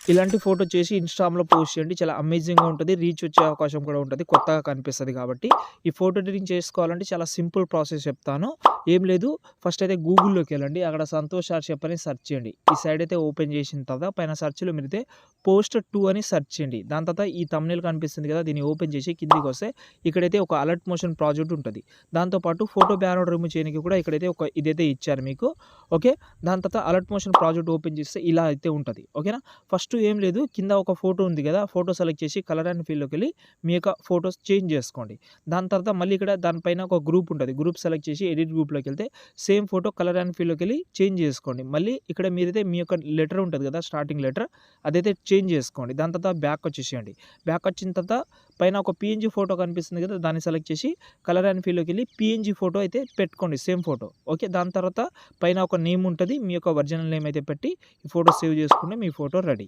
ఇలాంటి ఫోటో చేసి ఇన్‌స్టాగ్రామ్‌లో పోస్ట్ చేయండి. చాలా అమేజింగ్‌గా ఉంటది. రీచ్ వచ్చే అవకాశం కూడా ఉంటది. కొత్తగా కనిపిస్తది కాబట్టి. ఈ ఫోటో ఎడిటింగ్ చేసుకోవాలంటే చాలా సింపుల్ ప్రాసెస్ చెప్తాను. ఏం లేదు, ఫస్ట్ అయితే గూగుల్‌లోకెళ్ళండి. అక్కడ సంతోష్ షార్షెప్ అని సెర్చ్ చేయండి. ఈ సైడ్ అయితే ఓపెన్ చేసిన తర్వాత పైన సెర్చ్‌లో మీరైతే పోస్ట్ 2 అని సెర్చ్ చేయండి. దాని తర్వాత ఈ థంబ్‌నెయిల్ కనిపిస్తుంది కదా! దీన్ని ఓపెన్ చేసి కిందికొస్తే ఇక్కడైతే ఒక అలర్ట్ మోషన్ ప్రాజెక్ట్ ఉంటది. దాంతో పాటు ఫోటో బ్యాక్‌గ్రౌండ్ రిమూవ్ చేయడానికి కూడా ఇక్కడైతే ఇదైతే ఇచ్చారు మీకు. ఓకే. దాని తర్వాత అలర్ట్ మోషన్ ప్రాజెక్ట్ ఓపెన్ చేస్తే ఇలా అయితే ఉంటది. ఓకేనా. ఫస్ట్ ఏం లేదు, కింద ఒక ఫోటో ఉంది కదా! ఫోటో సెలెక్ట్ చేసి కలర్ అండ్ ఫీల్డ్‌లోకెళ్ళి మీ యొక్క ఫోటోస్ చేంజ్ చేసుకోండి. దాని తర్వాత మళ్ళీ ఇక్కడ దానిపైన ఒక గ్రూప్ ఉంటది. గ్రూప్ సెలెక్ట్ చేసి ఎడిట్ గ్రూప్‌లోకెళ్తే సేమ్ ఫోటో కలర్ అండ్ ఫీల్డ్‌లోకెళ్ళి చేంజ్ చేసుకోండి. మళ్ళీ ఇక్కడ మీరైతే మీ యొక్క లెటర్ ఉంటది కదా! స్టార్టింగ్ లెటర్ అదైతే చేంజ్ చేసుకోండి. దాని తర్వాత బ్యాక్ వచ్చేసేయండి. బ్యాక్ వచ్చిన తర్వాత పైన ఒక పీఎన్‌జీ ఫోటో కనిపిస్తుంది కదా! దాన్ని సెలెక్ట్ చేసి కలర్ అండ్ ఫీల్డ్‌లోకెళ్ళి పీఎన్‌జీ ఫోటో అయితే పెట్టుకోండి, సేమ్ ఫోటో. ఓకే. దాని తర్వాత పైన ఒక నేమ్ ఉంటది. మీ యొక్క ఒరిజినల్ నేమ్ అయితే పెట్టి ఈ ఫోటో సేవ్ చేసుకుంటే మీ ఫోటో రెడీ.